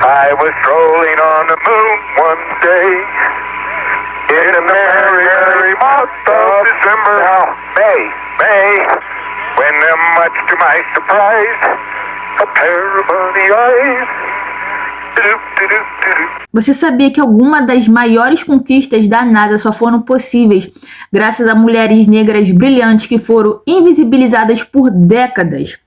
I was strolling on the moon one day in a merry, merry month of December. Now, May, when much to my surprise, a pair of bunny eyes. Você sabia que algumas das maiores conquistas da NASA só foram possíveis graças a mulheres negras brilhantes que foram invisibilizadas por décadas?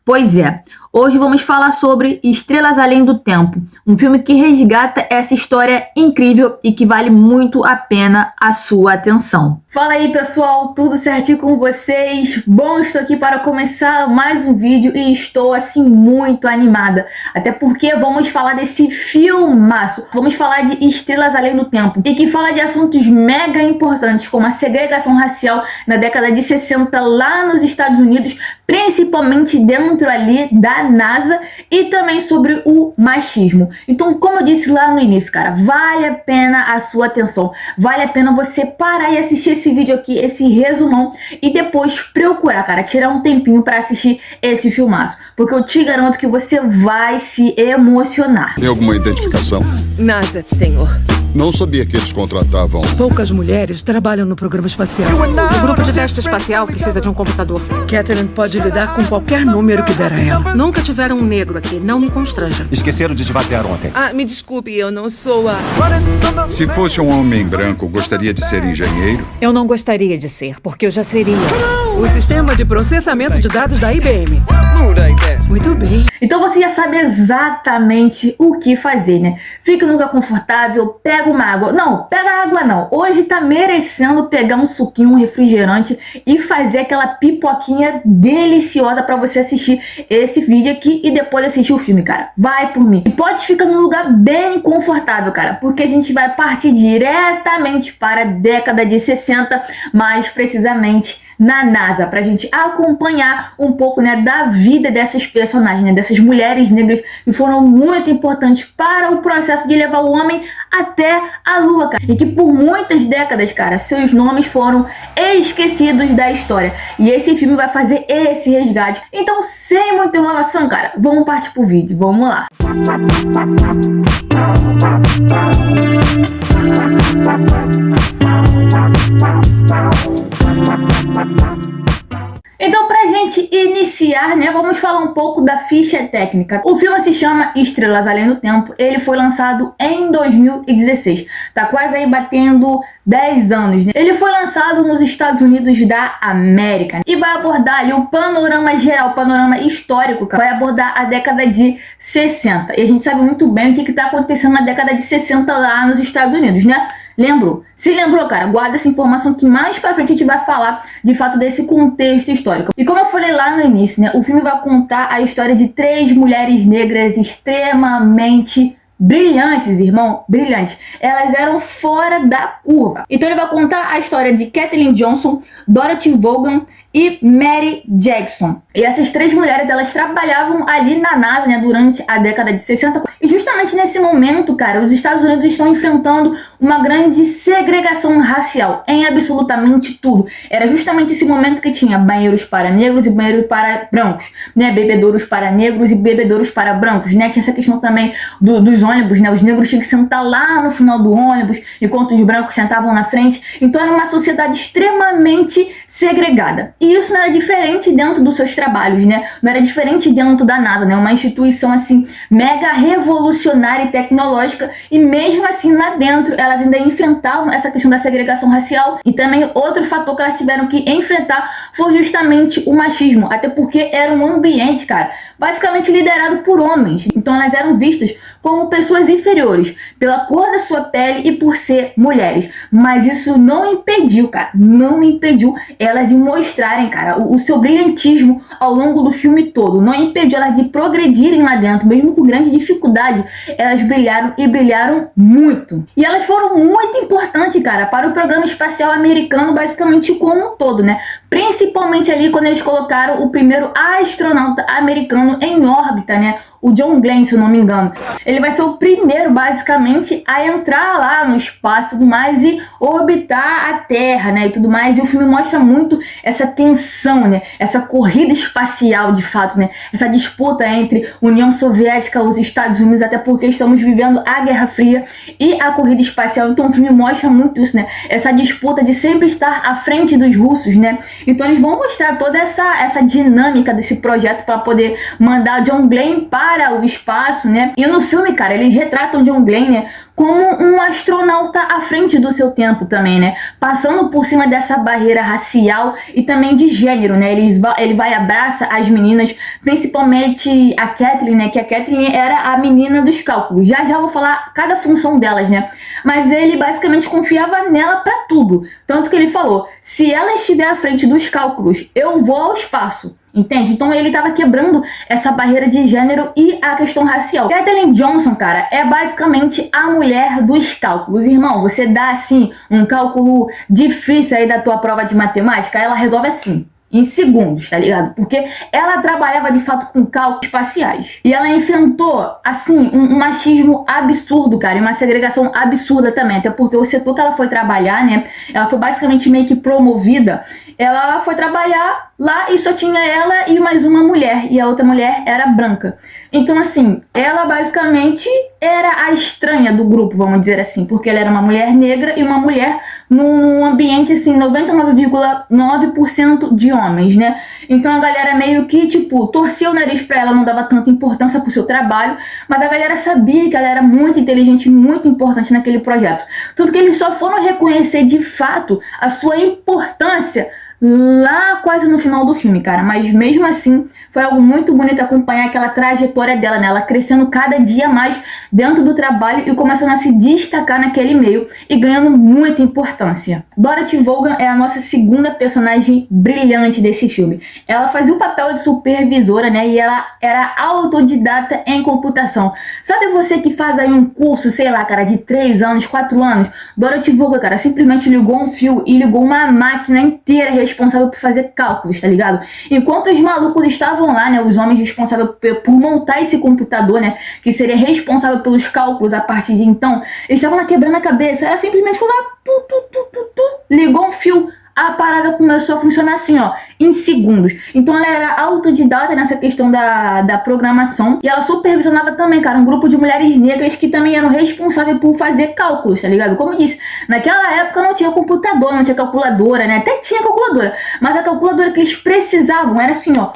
Pois é, hoje vamos falar sobre Estrelas Além do Tempo, um filme que resgata essa história incrível e que vale muito a pena a sua atenção. Fala aí pessoal, tudo certinho com vocês? Bom, estou aqui para começar mais um vídeo e estou assim muito animada, até porque vamos falar desse filmaço, vamos falar de Estrelas Além do Tempo e que fala de assuntos mega importantes como a segregação racial na década de 60 lá nos Estados Unidos, principalmente dentro ali da NASA, e também sobre o machismo. Então, como eu disse lá no início, cara, vale a pena a sua atenção, vale a pena você parar e assistir esse vídeo aqui, esse resumão, e depois procurar, cara, tirar um tempinho para assistir esse filmaço, porque eu te garanto que você vai se emocionar. Tem alguma identificação? NASA, senhor. Não sabia que eles contratavam. Poucas mulheres trabalham no programa espacial. O grupo de teste espacial precisa de um computador. Catherine pode lidar com qualquer número que der a ela. Nunca tiveram um negro aqui, não me constranja. Esqueceram de esvaziar ontem. Me desculpe, eu não sou a... Se fosse um homem branco, gostaria de ser engenheiro? Eu não gostaria de ser, porque eu já seria. O sistema de processamento de dados da IBM. Muito bem. Então você já sabe exatamente o que fazer, né? Fica no lugar confortável, pega uma água. Não, pega água não. Hoje tá merecendo pegar um suquinho, um refrigerante e fazer aquela pipoquinha deliciosa pra você assistir esse vídeo aqui e depois assistir o filme, cara. Vai por mim. E pode ficar num lugar bem confortável, cara, porque a gente vai partir diretamente para a década de 60, mais precisamente na NASA, pra gente acompanhar um pouco, né, da vida dessas personagens, né, dessas mulheres negras que foram muito importantes para o processo de levar o homem até a Lua, cara, e que por muitas décadas, cara, seus nomes foram esquecidos da história, e esse filme vai fazer esse resgate. Então, sem muita enrolação, cara, vamos partir pro vídeo, vamos lá. Então, pra gente iniciar, né, vamos falar um pouco da ficha técnica. O filme se chama Estrelas Além do Tempo, ele foi lançado em 2016, tá quase aí batendo 10 anos, né? Ele foi lançado nos Estados Unidos da América e vai abordar ali o panorama geral, o panorama histórico, vai abordar a década de 60. E a gente sabe muito bem o que tá acontecendo na década de 60 lá nos Estados Unidos, né? Lembrou? Se lembrou, cara, guarda essa informação que mais pra frente a gente vai falar de fato desse contexto histórico. E como eu falei lá no início, né, o filme vai contar a história de 3 mulheres negras extremamente brilhantes, irmão, brilhantes. Elas eram fora da curva. Então ele vai contar a história de Kathleen Johnson, Dorothy Vaughan e Mary Jackson. E essas 3 mulheres, elas trabalhavam ali na NASA, né, durante a década de 60. E justamente nesse momento, cara, os Estados Unidos estão enfrentando uma grande segregação racial em absolutamente tudo. Era justamente esse momento que tinha banheiros para negros e banheiros para brancos, né, bebedouros para negros e bebedouros para brancos, né, tinha essa questão também dos ônibus, né, os negros tinham que sentar lá no final do ônibus, enquanto os brancos sentavam na frente. Então era uma sociedade extremamente segregada. E isso não era diferente dentro dos seus trabalhos, né? Não era diferente dentro da NASA, né? Uma instituição assim mega revolucionária e tecnológica, e mesmo assim lá dentro elas ainda enfrentavam essa questão da segregação racial. E também outro fator que elas tiveram que enfrentar foi justamente o machismo, até porque era um ambiente, cara, basicamente liderado por homens. Então elas eram vistas como pessoas inferiores pela cor da sua pele e por ser mulheres. Mas isso não impediu, cara, não impediu elas de mostrarem, cara, o seu brilhantismo ao longo do filme todo. Não impediu elas de progredirem lá dentro, mesmo com grande dificuldade. Elas brilharam e brilharam muito. E elas foram muito importantes, cara, para o programa espacial americano, basicamente como um todo, né? Principalmente ali quando eles colocaram o primeiro astronauta americano em órbita, né? o John Glenn, se eu não me engano. Ele vai ser o primeiro, basicamente, a entrar lá no espaço e tudo mais e orbitar a Terra, né, e tudo mais. E o filme mostra muito essa tensão, né, essa corrida espacial, de fato, né, essa disputa entre União Soviética e os Estados Unidos, até porque estamos vivendo a Guerra Fria e a corrida espacial. Então o filme mostra muito isso, né, essa disputa de sempre estar à frente dos russos, né. Então eles vão mostrar toda essa dinâmica desse projeto para poder mandar John Glenn para o espaço, né. E no filme, cara, eles retratam John Glenn, né, como um astronauta à frente do seu tempo também, né? Passando por cima dessa barreira racial e também de gênero, né? Ele vai abraça as meninas, principalmente a Kathleen, né? Que a Kathleen era a menina dos cálculos. Já vou falar cada função delas, né? Mas ele basicamente confiava nela pra tudo. Tanto que ele falou, se ela estiver à frente dos cálculos, eu vou ao espaço. Entende? Então ele tava quebrando essa barreira de gênero e a questão racial. Kathleen Johnson, cara, é basicamente a mulher dos cálculos. Irmão, você dá assim um cálculo difícil aí da tua prova de matemática, ela resolve assim, em segundos, tá ligado? Porque ela trabalhava de fato com cálculos espaciais. E ela enfrentou, assim, um machismo absurdo, cara, e uma segregação absurda também. Até porque o setor que ela foi trabalhar, né, ela foi basicamente meio que promovida. Ela foi trabalhar lá e só tinha ela e mais uma mulher. E a outra mulher era branca. Então, assim, ela basicamente era a estranha do grupo, vamos dizer assim. Porque ela era uma mulher negra e uma mulher num ambiente, assim, 99,9% de homens, né? Então a galera meio que, tipo, torcia o nariz pra ela, não dava tanta importância pro seu trabalho. Mas a galera sabia que ela era muito inteligente, muito importante naquele projeto. Tanto que eles só foram reconhecer de fato a sua importância lá quase no final do filme, cara. Mas mesmo assim, foi algo muito bonito acompanhar aquela trajetória dela, né? Ela crescendo cada dia mais dentro do trabalho e começando a se destacar naquele meio e ganhando muita importância. Dorothy Vaughan é a nossa segunda personagem brilhante desse filme. Ela fazia o papel de supervisora, né? E ela era autodidata em computação. Sabe você que faz aí um curso, sei lá, cara, de 3 anos, 4 anos? Dorothy Vaughan, cara, simplesmente ligou um fio e ligou uma máquina inteira responsável por fazer cálculos, tá ligado? Enquanto os malucos estavam lá, né, os homens responsáveis por montar esse computador, né, que seria responsável pelos cálculos a partir de então, eles estavam lá quebrando a cabeça. Ela simplesmente foi lá, ligou um fio, a parada começou a funcionar assim, ó, em segundos. Então ela era autodidata nessa questão da programação e ela supervisionava também, cara, um grupo de mulheres negras que também eram responsáveis por fazer cálculos, tá ligado? Como eu disse, naquela época não tinha computador, não tinha calculadora, né? Até tinha calculadora, mas a calculadora que eles precisavam era assim, ó,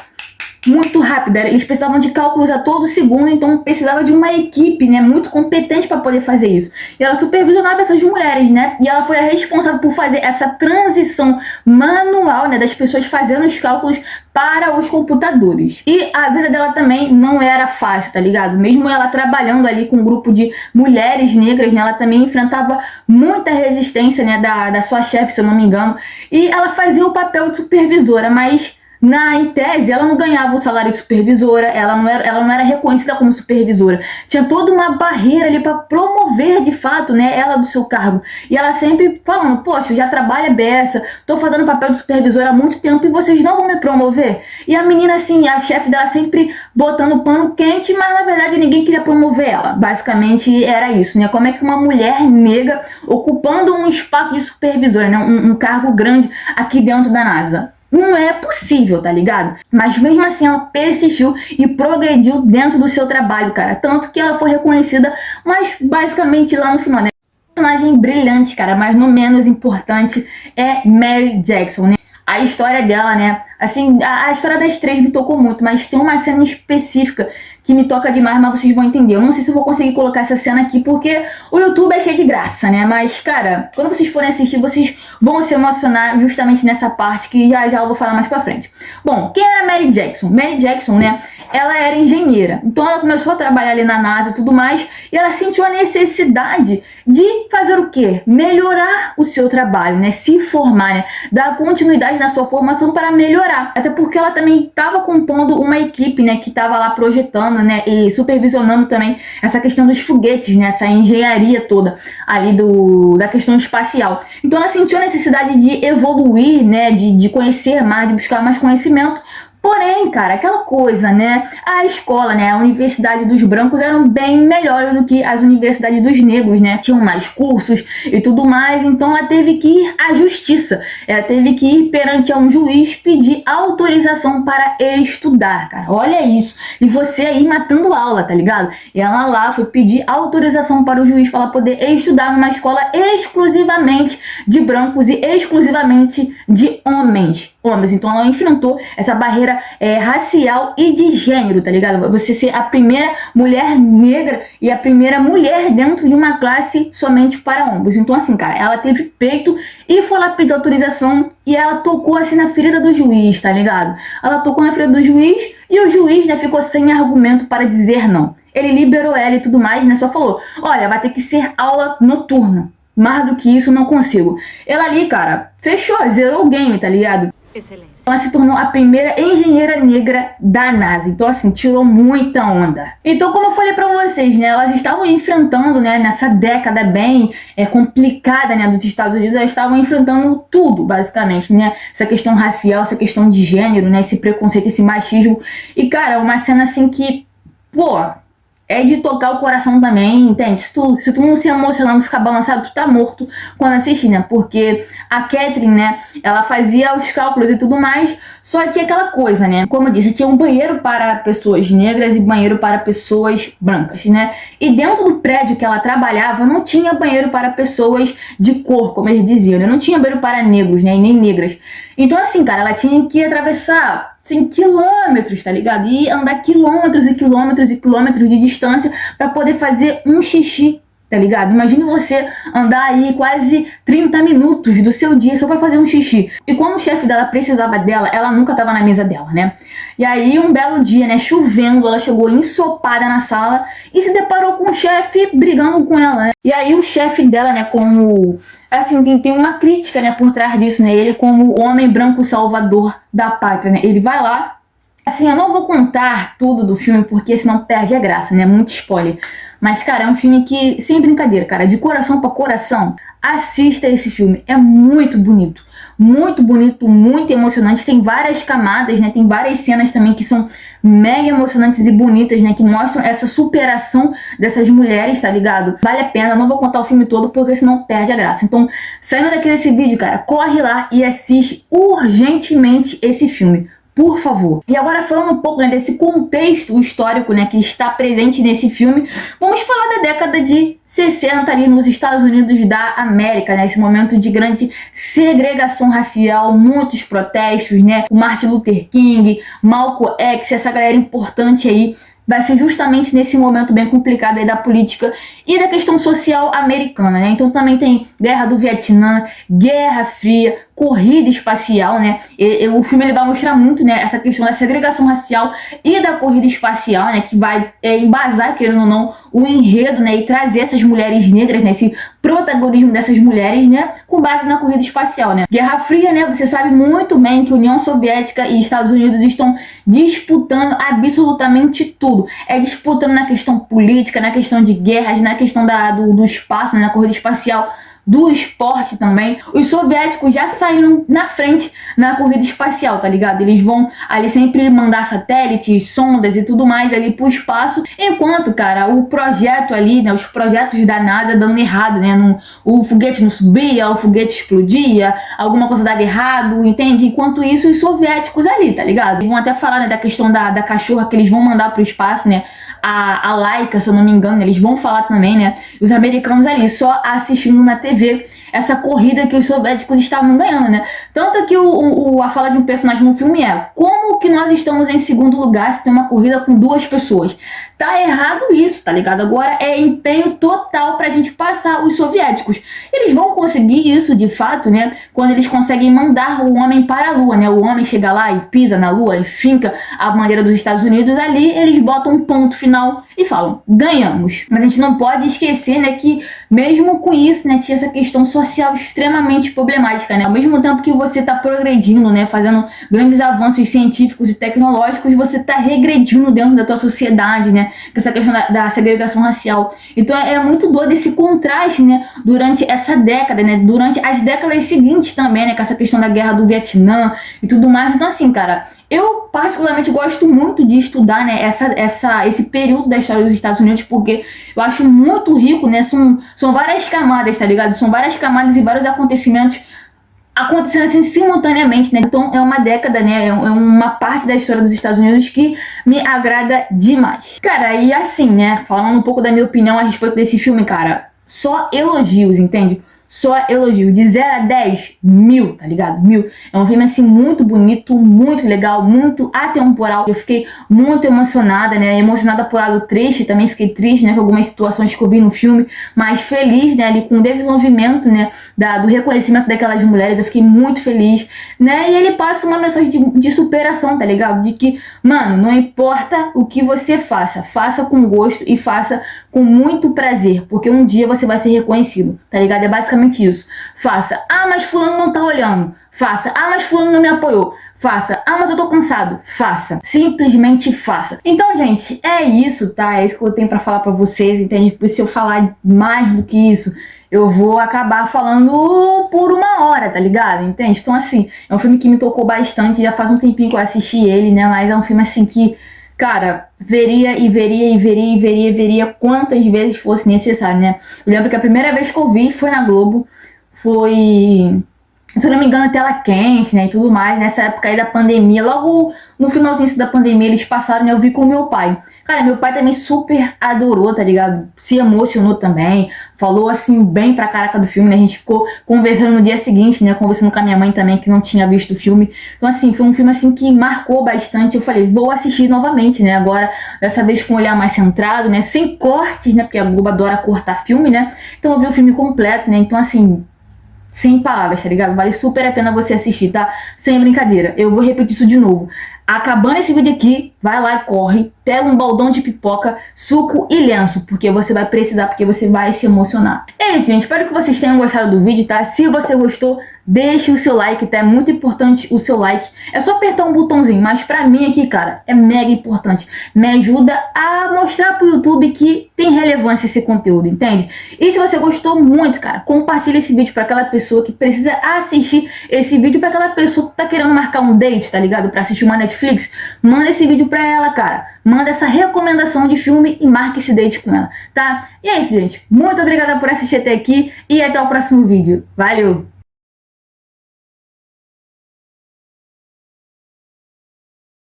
muito rápida. Eles precisavam de cálculos a todo segundo, então precisava de uma equipe, né, muito competente para poder fazer isso. E ela supervisionava essas mulheres, né, e ela foi a responsável por fazer essa transição manual, né, das pessoas fazendo os cálculos para os computadores. E a vida dela também não era fácil, tá ligado? Mesmo ela trabalhando ali com um grupo de mulheres negras, né, ela também enfrentava muita resistência, né, da sua chefe, se eu não me engano, e ela fazia o papel de supervisora, mas em tese, ela não ganhava o salário de supervisora, ela não era reconhecida como supervisora. Tinha toda uma barreira ali para promover de fato, né, ela do seu cargo. E ela sempre falando, poxa, eu já trabalho a beça, tô fazendo papel de supervisora há muito tempo e vocês não vão me promover? E a menina, assim, a chefe dela sempre botando pano quente, mas na verdade ninguém queria promover ela. Basicamente era isso, né? Como é que uma mulher negra ocupando um espaço de supervisora, né, um cargo grande aqui dentro da NASA? Não é possível, tá ligado? Mas mesmo assim ela persistiu e progrediu dentro do seu trabalho, cara. Tanto que ela foi reconhecida, mas basicamente lá no final, né? Personagem brilhante, cara, mas não menos importante é Mary Jackson, né? A história dela, né? Assim, a história das três me tocou muito, mas tem uma cena específica que me toca demais, mas vocês vão entender. Eu não sei se eu vou conseguir colocar essa cena aqui, porque o YouTube é cheio de graça, né? Mas, cara, quando vocês forem assistir, vocês vão se emocionar justamente nessa parte, que já eu vou falar mais pra frente. Bom, quem era Mary Jackson? Mary Jackson, né? Ela era engenheira. Então ela começou a trabalhar ali na NASA e tudo mais, e ela sentiu a necessidade de fazer o quê? Melhorar o seu trabalho, né? Se formar, né? Dar continuidade na sua formação para melhorar. Até porque ela também estava compondo uma equipe, né? Que estava lá projetando, né, e supervisionando também essa questão dos foguetes, né, essa engenharia toda ali da questão espacial. Então ela sentiu a necessidade de evoluir, né, de conhecer mais, de buscar mais conhecimento Porém, cara, aquela coisa, né? A escola, né? A universidade dos brancos eram bem melhores do que as universidades dos negros, né? Tinham mais cursos e tudo mais, então ela teve que ir à justiça. Ela teve que ir perante a um juiz pedir autorização para estudar, cara. Olha isso. E você aí matando aula, tá ligado? E ela lá foi pedir autorização para o juiz para ela poder estudar numa escola exclusivamente de brancos e exclusivamente de homens. Então ela enfrentou essa barreira racial e de gênero, tá ligado? Você ser a primeira mulher negra e a primeira mulher dentro de uma classe somente para homens. Então assim, cara, ela teve peito e foi lá pedir autorização e ela tocou assim na ferida do juiz, tá ligado? Ela tocou na ferida do juiz e o juiz, né, ficou sem argumento para dizer não. Ele liberou ela e tudo mais, né, só falou, olha, vai ter que ser aula noturna. Mais do que isso, não consigo. Ela ali, cara, fechou, zerou o game, tá ligado? Excelência. Ela se tornou a primeira engenheira negra da NASA. Então, assim, tirou muita onda. Então, como eu falei pra vocês, né? Elas estavam enfrentando, né? Nessa década bem complicada, né? Dos Estados Unidos, elas estavam enfrentando tudo, basicamente, né? Essa questão racial, essa questão de gênero, né? Esse preconceito, esse machismo. E, cara, uma cena assim que, pô, é de tocar o coração também, entende? Se tu não se emocionar, não ficar balançado, tu tá morto quando assistir, né? Porque a Catherine, né, ela fazia os cálculos e tudo mais, só que aquela coisa, né? Como eu disse, tinha um banheiro para pessoas negras e banheiro para pessoas brancas, né? E dentro do prédio que ela trabalhava, não tinha banheiro para pessoas de cor, como eles diziam, né? Não tinha banheiro para negros, né? E nem negras. Então, assim, cara, ela tinha que atravessar 100 quilômetros, tá ligado? E andar quilômetros e quilômetros e quilômetros de distância pra poder fazer um xixi, tá ligado? Imagina você andar aí quase 30 minutos do seu dia só pra fazer um xixi. E como o chefe dela precisava dela, ela nunca tava na mesa dela, né? E aí, um belo dia, né, chovendo, ela chegou ensopada na sala e se deparou com o chefe brigando com ela, né? E aí o chefe dela, né, como... Assim, tem uma crítica, né, por trás disso, né? Ele como o homem branco salvador da pátria, né? Ele vai lá... Assim, eu não vou contar tudo do filme porque senão perde a graça, né? Muito spoiler. Mas, cara, é um filme que, sem brincadeira, cara, de coração pra coração, assista esse filme. É muito bonito, muito emocionante. Tem várias camadas, né? Tem várias cenas também que são mega emocionantes e bonitas, né? Que mostram essa superação dessas mulheres, tá ligado? Vale a pena, não vou contar o filme todo porque senão perde a graça. Então, saindo daqui desse vídeo, cara, corre lá e assiste urgentemente esse filme. Por favor. E agora falando um pouco, né, desse contexto histórico, né, que está presente nesse filme, vamos falar da década de 60 ali nos Estados Unidos da América, né, esse momento de grande segregação racial, muitos protestos, né, o Martin Luther King, Malcolm X, essa galera importante aí, vai ser justamente nesse momento bem complicado aí da política e da questão social americana, né? Então também tem Guerra do Vietnã, Guerra Fria, corrida espacial, né? O filme ele vai mostrar muito, né, essa questão da segregação racial e da corrida espacial, né, que vai embasar, querendo ou não, o enredo, né, e trazer essas mulheres negras, né, esse protagonismo dessas mulheres, né, com base na corrida espacial, né. Guerra Fria, né, você sabe muito bem que União Soviética e Estados Unidos estão disputando absolutamente tudo. É disputando na questão política, na questão de guerras, na questão do espaço, né, na corrida espacial, do esporte também. Os soviéticos já saíram na frente na corrida espacial, tá ligado? Eles vão ali sempre mandar satélites, sondas e tudo mais ali pro espaço, enquanto, cara, o projeto ali, né, os projetos da NASA dando errado, né, o foguete não subia, o foguete explodia, alguma coisa dava errado, entende? Enquanto isso, os soviéticos ali, tá ligado? Eles vão até falar, né, da questão da cachorra que eles vão mandar pro espaço, né, a Laika, se eu não me engano, eles vão falar também, né? Os americanos ali só assistindo na TV essa corrida que os soviéticos estavam ganhando, né? Tanto que a fala de um personagem no filme é: como que nós estamos em segundo lugar se tem uma corrida com 2 pessoas? Tá errado isso, tá ligado? Agora é empenho total pra gente passar os soviéticos. Eles vão conseguir isso de fato, né? Quando eles conseguem mandar o homem para a lua, né? O homem chega lá e pisa na lua e finca a bandeira dos Estados Unidos ali, eles botam um ponto final e falam: ganhamos. Mas a gente não pode esquecer, né, que mesmo com isso, né, tinha essa questão social extremamente problemática, né? Ao mesmo tempo que você tá progredindo, né, fazendo grandes avanços científicos e tecnológicos, você tá regredindo dentro da tua sociedade, né? Com essa questão da segregação racial. Então é muito doido esse contraste, né, durante essa década, né, durante as décadas seguintes também, né, com essa questão da Guerra do Vietnã e tudo mais. Então assim, cara, Eu particularmente gosto muito de estudar, né, esse período da história dos Estados Unidos, porque eu acho muito rico, né, são várias camadas, tá ligado? São várias camadas e vários acontecimentos acontecendo assim simultaneamente, né? Então é uma década, né? É uma parte da história dos Estados Unidos que me agrada demais. Cara, e assim, né? Falando um pouco da minha opinião a respeito desse filme, cara, só elogios, entende? Só elogio, de 0 a 10, 1000, tá ligado? 1000. É um filme, assim, muito bonito, muito legal, muito atemporal. Eu fiquei muito emocionada, né? Emocionada por lado triste, também fiquei triste, né? Com algumas situações que eu vi no filme, mas feliz, né? Ali com o desenvolvimento, né? Do reconhecimento daquelas mulheres, eu fiquei muito feliz, né? E ele passa uma mensagem de superação, tá ligado? De que, mano, não importa o que você faça, faça com gosto e faça com muito prazer, porque um dia você vai ser reconhecido, tá ligado? É basicamente isso. Faça. Ah, mas fulano não tá olhando. Faça. Ah, mas fulano não me apoiou. Faça. Ah, mas eu tô cansado. Faça. Simplesmente faça. Então, gente, é isso, tá? É isso que eu tenho pra falar pra vocês, entende? Porque se eu falar mais do que isso, eu vou acabar falando por 1 hora, tá ligado? Entende? Então, assim, é um filme que me tocou bastante. Já faz um tempinho que eu assisti ele, né? Mas é um filme, assim, que, cara, veria quantas vezes fosse necessário, né? Eu lembro que a primeira vez que eu vi foi na Globo, foi, se eu não me engano, tela quente, né, e tudo mais, nessa época aí da pandemia, logo no finalzinho da pandemia eles passaram, né, eu vi com o meu pai. Cara, meu pai também super adorou, tá ligado? Se emocionou também, falou assim bem pra caraca do filme, né? A gente ficou conversando no dia seguinte, né? Conversando com a minha mãe também, que não tinha visto o filme. Então, assim, foi um filme assim que marcou bastante. Eu falei, vou assistir novamente, né? Agora, dessa vez com um olhar mais centrado, né? Sem cortes, né? Porque a Globo adora cortar filme, né? Então eu vi o filme completo, né? Então, assim, sem palavras, tá ligado? Vale super a pena você assistir, tá? Sem brincadeira. Eu vou repetir isso de novo. Acabando esse vídeo aqui, vai lá e corre, pega um baldão de pipoca, suco e lenço, porque você vai precisar, porque você vai se emocionar. É isso, gente. Espero que vocês tenham gostado do vídeo, tá? Se você gostou, deixe o seu like, tá? É muito importante o seu like. É só apertar um botãozinho, mas pra mim aqui, cara, é mega importante. Me ajuda a mostrar pro YouTube que tem relevância esse conteúdo, entende? E se você gostou muito, cara, compartilha esse vídeo pra aquela pessoa que precisa assistir esse vídeo, pra aquela pessoa que tá querendo marcar um date, tá ligado? Pra assistir uma Netflix. Manda esse vídeo pra ela, cara. Manda essa recomendação de filme e marque esse date com ela, tá? E é isso, gente. Muito obrigada por assistir até aqui e até o próximo vídeo. Valeu!